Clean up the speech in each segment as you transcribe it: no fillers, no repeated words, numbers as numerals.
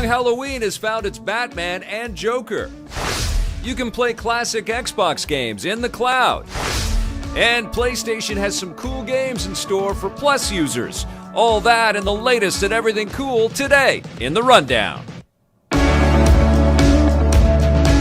Long Halloween has found its Batman and Joker. You can play classic Xbox games in the cloud. And PlayStation has some cool games in store for Plus users. All that and the latest and everything cool today in The Rundown.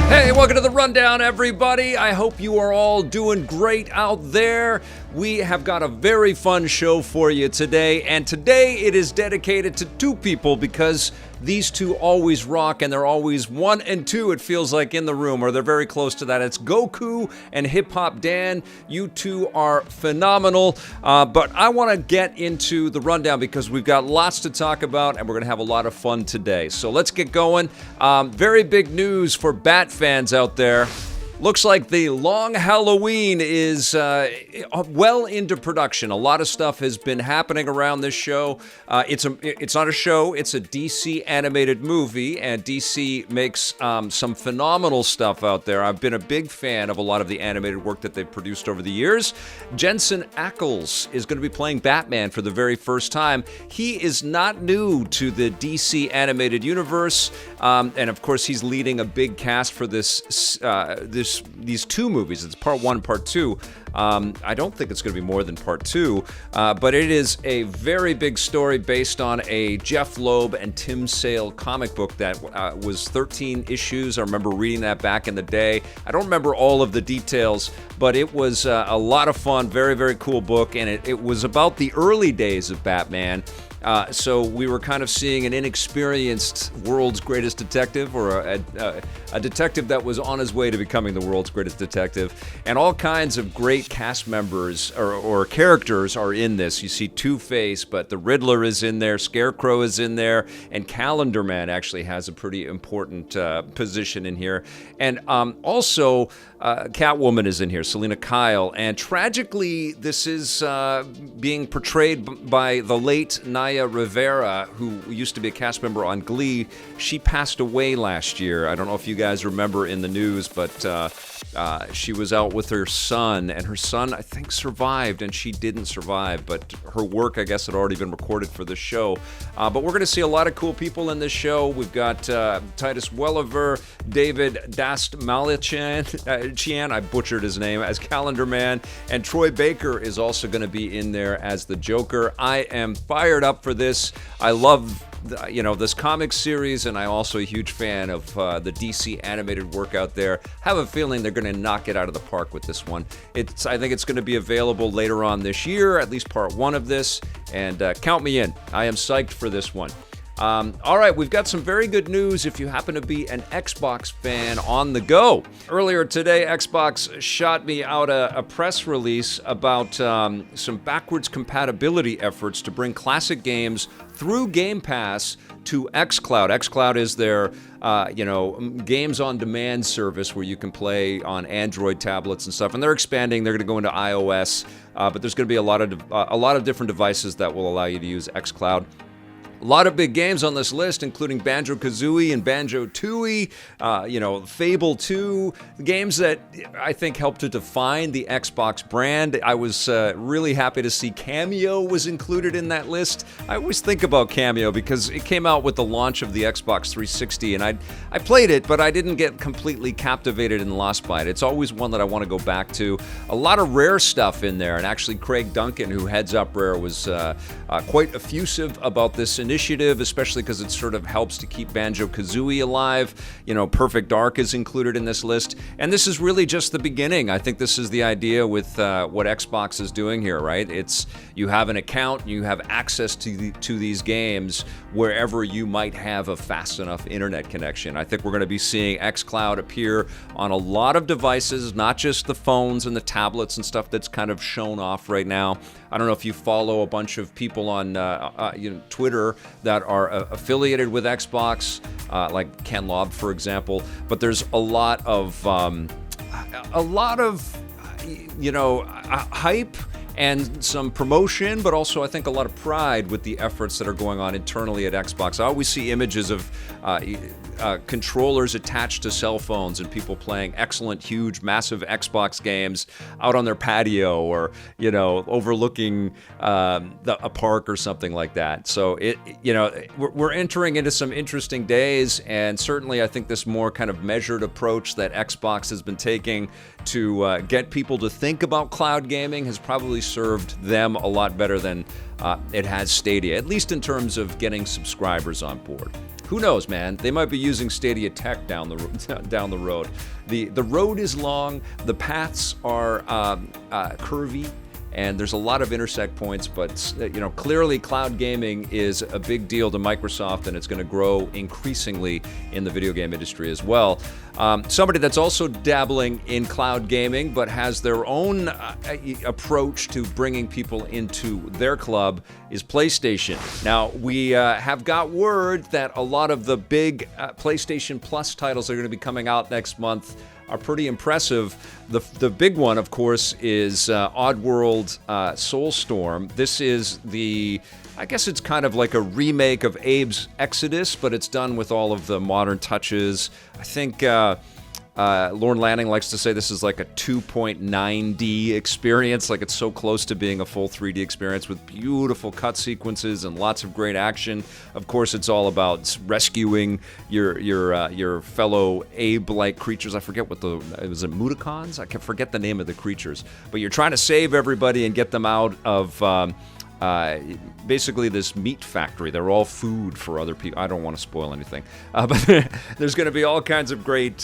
Hey, welcome to The Rundown, everybody. I hope you are all doing great out there. We have got a very fun show for you today, and today it is dedicated to two people because these two always rock, and they're always 1 and 2, it feels like, in the room, or they're very close to that. It's Goku and Hip Hop Dan. You two are phenomenal, but I want to get into the rundown because we've got lots to talk about, and we're going to have a lot of fun today. So let's get going. Very big news for Bat fans out there. Looks like the Long Halloween is well into production. A lot of stuff has been happening around this show. It's not a show, it's a DC animated movie, and DC makes some phenomenal stuff out there. I've been a big fan of a lot of the animated work that they've produced over the years. Jensen Ackles is going to be playing Batman for the very first time. He is not new to the DC animated universe, and of course he's leading a big cast for these two movies. It's part 1, part 2. I don't think it's going to be more than part 2, but it is a very big story based on a Jeff Loeb and Tim Sale comic book that was 13 issues. I remember reading that back in the day. I don't remember all of the details, but it was a lot of fun. Very, very cool book, and it was about the early days of Batman. So we were kind of seeing an inexperienced world's greatest detective, or a detective that was on his way to becoming the world's greatest detective. And all kinds of great cast members or characters are in this. You see Two-Face, but the Riddler is in there, Scarecrow is in there, and Calendar Man actually has a pretty important position in here. And also, Catwoman is in here, Selena Kyle. And tragically, this is being portrayed by the late Naya Rivera, who used to be a cast member on Glee. She passed away last year. I don't know if you guys remember in the news, but she was out with her son, and her son, I think, survived, and she didn't survive. But her work, I guess, had already been recorded for the show. But we're going to see a lot of cool people in this show. We've got Titus Welliver, David Dastmalchian, I butchered his name, as Calendar Man, and Troy Baker is also going to be in there as the Joker. I am fired up for this. I love this comic series, and I'm also a huge fan of the DC animated work out there. Have a feeling they're going to knock it out of the park with this one. I think it's going to be available later on this year, at least part 1 of this, and count me in. I am psyched for this one. All right, we've got some very good news if you happen to be an Xbox fan on the go. Earlier today, Xbox shot me out a press release about some backwards compatibility efforts to bring classic games through Game Pass to xCloud. xCloud is their games on demand service where you can play on Android tablets and stuff, and they're expanding. They're going to go into iOS, but there's going to be a lot of different devices that will allow you to use xCloud. A lot of big games on this list, including Banjo-Kazooie and Banjo-Tooie, Fable 2, games that I think helped to define the Xbox brand. I was really happy to see Cameo was included in that list. I always think about Cameo because it came out with the launch of the Xbox 360, and I played it, but I didn't get completely captivated and lost by it. It's always one that I want to go back to. A lot of Rare stuff in there, and actually Craig Duncan, who heads up Rare, was quite effusive about this initiative, especially because it sort of helps to keep Banjo-Kazooie alive. Perfect Dark is included in this list, and this is really just the beginning. I think this is the idea with what Xbox is doing here, right? It's you have an account, you have access to these games wherever you might have a fast enough internet connection. I think we're going to be seeing xCloud appear on a lot of devices, not just the phones and the tablets and stuff that's kind of shown off right now. I don't know if you follow a bunch of people on Twitter that are affiliated with Xbox, like Ken Lobb, for example. But there's a lot of hype and some promotion, but also I think a lot of pride with the efforts that are going on internally at Xbox. I always see images of controllers attached to cell phones and people playing excellent, huge, massive Xbox games out on their patio or, overlooking a park or something like that. So we're entering into some interesting days, and certainly I think this more kind of measured approach that Xbox has been taking to get people to think about cloud gaming has probably served them a lot better than it has Stadia, at least in terms of getting subscribers on board. Who knows, man? They might be using Stadia tech down the road. The road is long. The paths are curvy. And there's a lot of intersect points, but clearly cloud gaming is a big deal to Microsoft, and it's going to grow increasingly in the video game industry as well. Somebody that's also dabbling in cloud gaming, but has their own approach to bringing people into their club is PlayStation. Now, we have got word that a lot of the big PlayStation Plus titles that are going to be coming out next month are pretty impressive. The big one, of course, is Oddworld Soulstorm. This is I guess it's kind of like a remake of Abe's Exodus, but it's done with all of the modern touches. I think Lorne Lanning likes to say this is like a 2.9D experience, like it's so close to being a full 3D experience with beautiful cut sequences and lots of great action. Of course, it's all about rescuing your fellow Abe-like creatures. I forget was it Mudokons? I can forget the name of the creatures. But you're trying to save everybody and get them out of basically this meat factory. They're all food for other people. I don't want to spoil anything, but there's going to be all kinds of great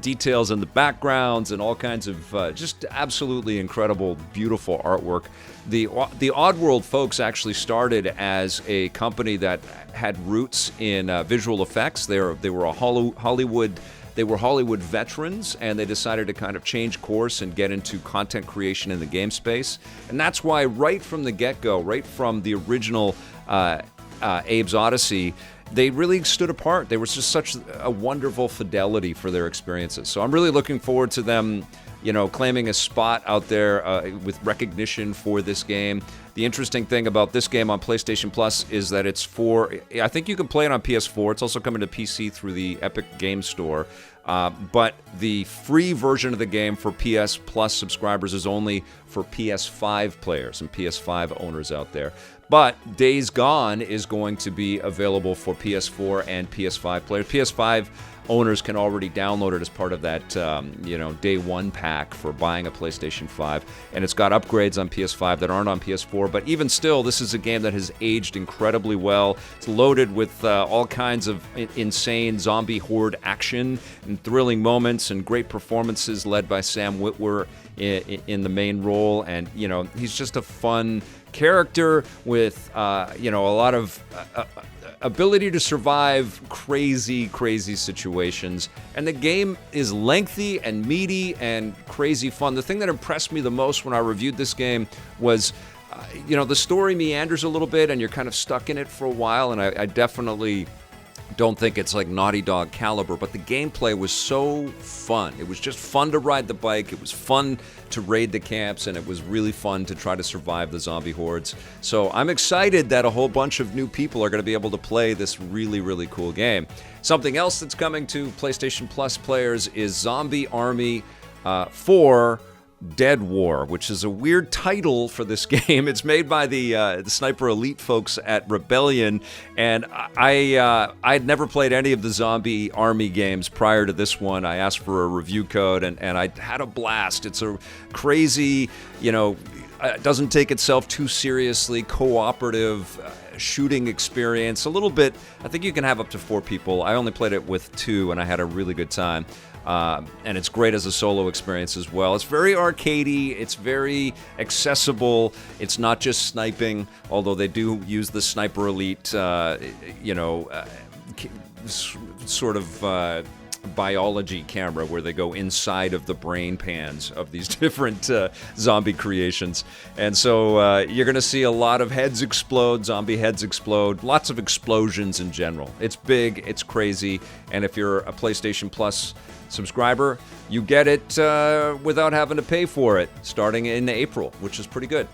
details in the backgrounds and all kinds of just absolutely incredible, beautiful artwork. The Oddworld folks actually started as a company that had roots in visual effects. They were a Hollywood. They were Hollywood veterans, and they decided to kind of change course and get into content creation in the game space. And that's why right from the get-go, right from the original Abe's Odyssey, they really stood apart. There was just such a wonderful fidelity for their experiences. So I'm really looking forward to them, claiming a spot out there with recognition for this game. The interesting thing about this game on PlayStation Plus is that I think you can play it on PS4. It's also coming to PC through the Epic Game Store. But the free version of the game for PS Plus subscribers is only for PS5 players and PS5 owners out there. But Days Gone is going to be available for PS4 and PS5 players. PS5 owners can already download it as part of that, day one pack for buying a PlayStation 5. And it's got upgrades on PS5 that aren't on PS4. But even still, this is a game that has aged incredibly well. It's loaded with all kinds of insane zombie horde action and thrilling moments and great performances led by Sam Witwer in the main role. And, he's just a fun character with, a lot of ability to survive crazy situations. And the game is lengthy and meaty and crazy fun. The thing that impressed me the most when I reviewed this game was, the story meanders a little bit and you're kind of stuck in it for a while. And I definitely don't think it's like Naughty Dog caliber, but the gameplay was so fun. It was just fun to ride the bike. It was fun to raid the camps, and it was really fun to try to survive the zombie hordes. So I'm excited that a whole bunch of new people are going to be able to play this really cool game. Something else that's coming to PlayStation Plus players is Zombie Army 4 Dead War, which is a weird title for this game. It's made by the Sniper Elite folks at Rebellion, and I'd never played any of the Zombie Army games prior to this one. I asked for a review code, and I had a blast. It's a crazy, it doesn't take itself too seriously, cooperative shooting experience. A little bit, I think you can have up to 4 people. I only played it with 2, and I had a really good time. And it's great as a solo experience as well. It's very arcadey. It's very accessible. It's not just sniping, although they do use the Sniper Elite, sort of biology camera where they go inside of the brain pans of these different zombie creations. And so you're going to see a lot of heads explode, zombie heads explode, lots of explosions in general. It's big, it's crazy, and if you're a PlayStation Plus subscriber, you get it without having to pay for it starting in April, which is pretty good.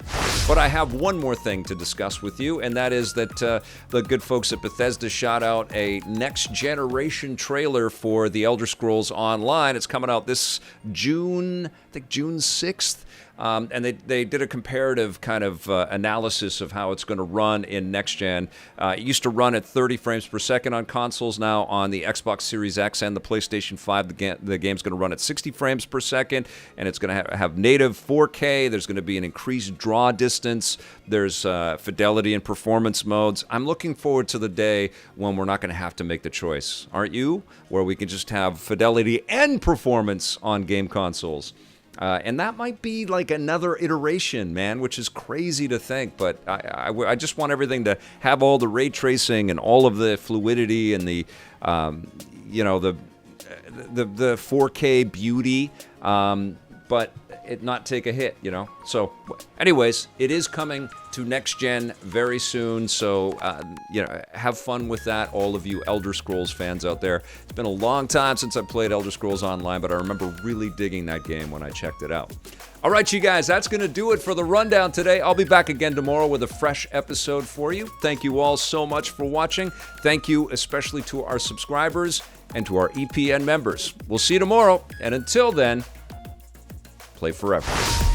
But I have one more thing to discuss with you, and that is that the good folks at Bethesda shot out a next-generation trailer for The Elder Scrolls Online. It's coming out this June, I think June 6th. And they did a comparative kind of analysis of how it's going to run in next gen. It used to run at 30 frames per second on consoles. Now on the Xbox Series X and the PlayStation 5, the game's going to run at 60 frames per second, and it's going to have native 4K. There's going to be an increased draw distance. There's fidelity and performance modes. I'm looking forward to the day when we're not going to have to make the choice, aren't you? Where we can just have fidelity and performance on game consoles. And that might be like another iteration, man, which is crazy to think. But I just want everything to have all the ray tracing and all of the fluidity and the 4K beauty, but it not take a hit, So, anyways, it is coming to next gen very soon. So, have fun with that, all of you Elder Scrolls fans out there. It's been a long time since I played Elder Scrolls Online, but I remember really digging that game when I checked it out. All right, you guys, that's going to do it for the rundown today. I'll be back again tomorrow with a fresh episode for you. Thank you all so much for watching. Thank you especially to our subscribers and to our EPN members. We'll see you tomorrow, and until then, play forever.